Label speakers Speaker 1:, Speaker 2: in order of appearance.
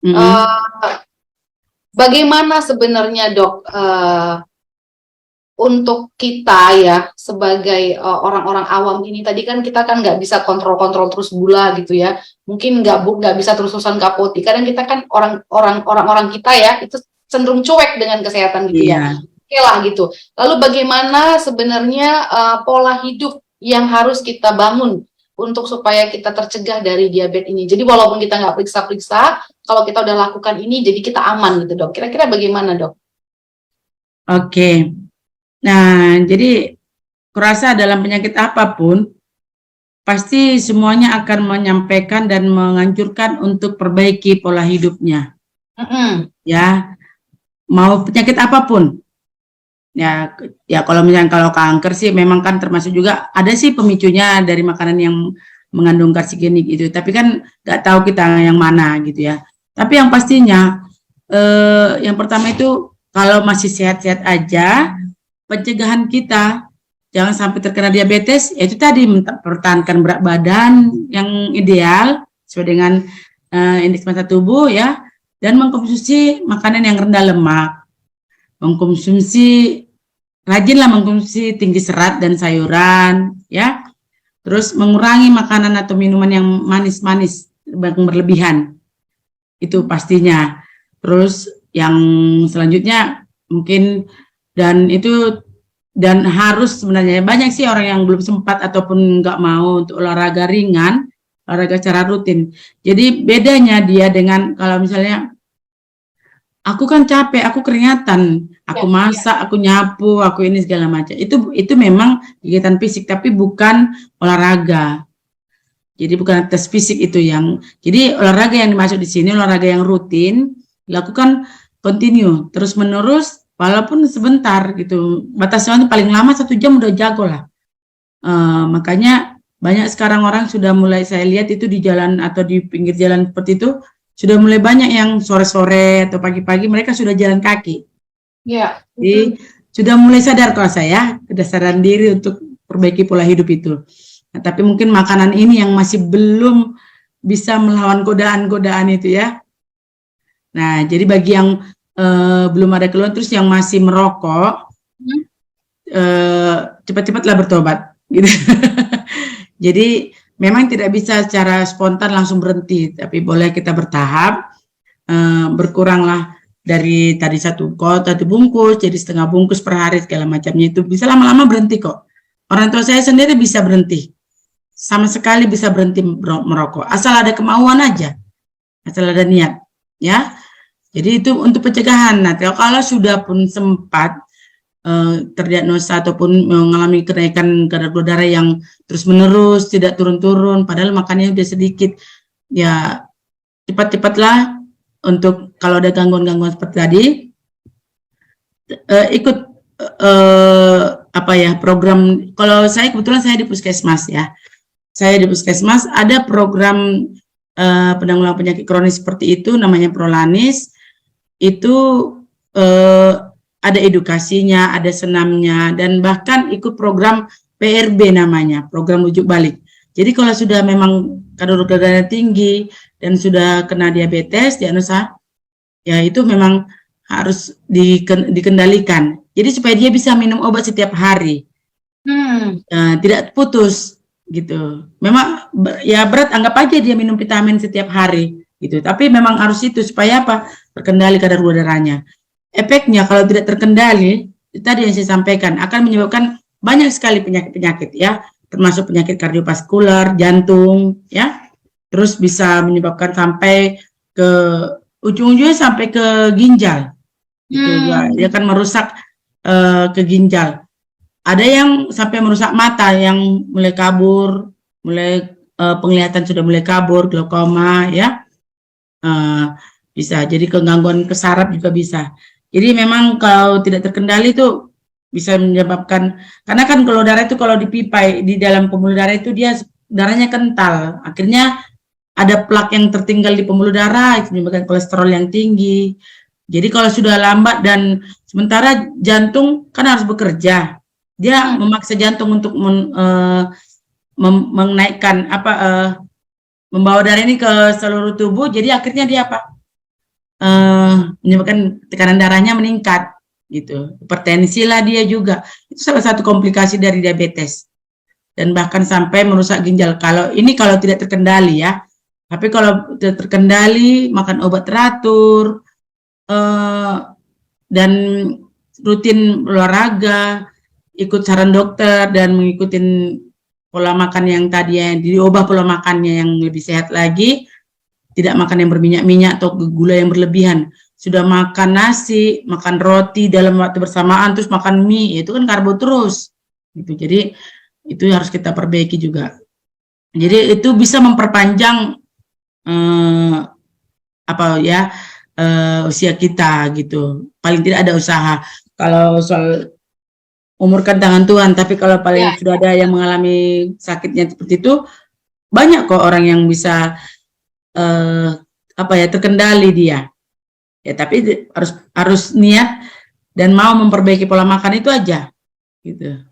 Speaker 1: Uh, Bagaimana sebenarnya dok, untuk kita ya sebagai orang-orang awam ini, tadi kan kita kan nggak bisa kontrol-kontrol terus gula gitu ya, mungkin nggak bisa terus-terusan kapoti. Kadang kita kan orang-orang kita ya itu cenderung cuek dengan kesehatan gitu ya.
Speaker 2: Iya.
Speaker 1: Oke lah gitu. Lalu bagaimana sebenarnya pola hidup yang harus kita bangun untuk supaya kita tercegah dari diabetes ini. Jadi walaupun kita nggak periksa-periksa, kalau kita udah lakukan ini, jadi kita aman gitu dok. Kira-kira bagaimana dok?
Speaker 2: Oke. Nah, jadi kurasa dalam penyakit apapun, pasti semuanya akan menyampaikan dan menganjurkan untuk perbaiki pola hidupnya. Ya, mau penyakit apapun. Ya, ya kalau kanker sih memang kan termasuk juga ada sih pemicunya dari makanan yang mengandung karsigenik itu. Tapi kan nggak tahu kita yang mana gitu ya. Tapi yang pastinya yang pertama itu kalau masih sehat-sehat aja, pencegahan kita jangan sampai terkena diabetes, yaitu tadi mempertahankan berat badan yang ideal sesuai dengan indeks massa tubuh ya, dan mengkonsumsi makanan yang rendah lemak, rajinlah mengkonsumsi tinggi serat dan sayuran ya, terus mengurangi makanan atau minuman yang manis-manis berlebihan, itu pastinya. Terus yang selanjutnya mungkin dan harus sebenarnya banyak sih orang yang belum sempat ataupun nggak mau untuk olahraga ringan, olahraga secara rutin. Jadi bedanya dia dengan kalau misalnya aku kan capek, aku keringatan, aku masak, aku nyapu, aku ini segala macam. Itu memang kegiatan fisik tapi bukan olahraga. Jadi bukan tes fisik itu yang. Jadi olahraga yang dimaksud di sini olahraga yang rutin, dilakukan continue, terus menerus walaupun sebentar gitu. Batasnya paling lama 1 jam udah jago lah. Makanya banyak sekarang orang sudah mulai saya lihat itu di jalan atau di pinggir jalan seperti itu sudah mulai banyak yang sore-sore atau pagi-pagi mereka sudah jalan kaki.
Speaker 1: Ya.
Speaker 2: Jadi sudah mulai sadar kalau saya kesadaran diri untuk perbaiki pola hidup itu. Nah, tapi mungkin makanan ini yang masih belum bisa melawan godaan-godaan itu ya. Nah, jadi bagi yang belum ada keluhan terus yang masih merokok, cepat-cepatlah bertobat. Gitu. Jadi memang tidak bisa secara spontan langsung berhenti, tapi boleh kita bertahap, berkuranglah dari tadi satu bungkus jadi setengah bungkus per hari segala macamnya, itu bisa lama-lama berhenti kok. Orang tua saya sendiri bisa berhenti, sama sekali bisa berhenti merokok, asal ada kemauan aja, asal ada niat, ya. Jadi itu untuk pencegahan. Nah, kalau sudah pun sempat terdiagnosa ataupun mengalami kenaikan kadar gula darah yang terus-menerus tidak turun-turun, padahal makannya udah sedikit, ya cepat-cepatlah untuk kalau ada gangguan-gangguan seperti tadi, ikut program. Kalau saya kebetulan saya di puskesmas ya, saya di puskesmas ada program penanggulangan penyakit kronis seperti itu, namanya Prolanis. Itu ada edukasinya, ada senamnya, dan bahkan ikut program PRB namanya, program rujuk balik. Jadi kalau sudah memang kadar gula darah tinggi dan sudah kena diabetes, diagnosa, ya itu memang harus dikendalikan. Jadi supaya dia bisa minum obat setiap hari, tidak putus gitu. Memang ya berat, anggap aja dia minum vitamin setiap hari gitu. Tapi memang harus itu supaya apa? Terkendali kadar gula darahnya. Efeknya kalau tidak terkendali, tadi yang saya sampaikan, akan menyebabkan banyak sekali penyakit-penyakit ya, termasuk penyakit kardiovaskular, jantung ya, terus bisa menyebabkan sampai ke ujung-ujungnya sampai ke ginjal, gitu ya, dia akan merusak ke ginjal. Ada yang sampai merusak mata, yang mulai kabur, mulai penglihatan sudah mulai kabur, glaukoma ya, bisa jadi kegangguan kesaraf juga bisa. Jadi memang kalau tidak terkendali itu bisa menyebabkan, karena kan kalau darah itu kalau dipipai di dalam pembuluh darah itu dia darahnya kental, akhirnya ada plak yang tertinggal di pembuluh darah, itu menyebabkan kolesterol yang tinggi. Jadi kalau sudah lambat dan sementara jantung kan harus bekerja, dia memaksa jantung untuk menaikkan membawa darah ini ke seluruh tubuh, jadi akhirnya dia apa? menyebabkan tekanan darahnya meningkat gitu. Hipertensi lah dia juga. Itu salah satu komplikasi dari diabetes. Dan bahkan sampai merusak ginjal. Kalau tidak terkendali ya. Tapi kalau tidak terkendali, makan obat teratur, dan rutin olahraga, ikut saran dokter dan mengikuti pola makan yang tadi yang diubah pola makannya yang lebih sehat lagi, tidak makan yang berminyak-minyak atau gula yang berlebihan. Sudah makan nasi, makan roti dalam waktu bersamaan, terus makan mie, itu kan karbo terus. Gitu. Jadi itu harus kita perbaiki juga. Jadi itu bisa memperpanjang usia kita gitu. Paling tidak ada usaha. Kalau soal umur kan tangan Tuhan, tapi kalau paling sudah ada yang mengalami sakitnya seperti itu, banyak kok orang yang bisa terkendali dia. Ya tapi harus niat dan mau memperbaiki pola makan itu aja gitu.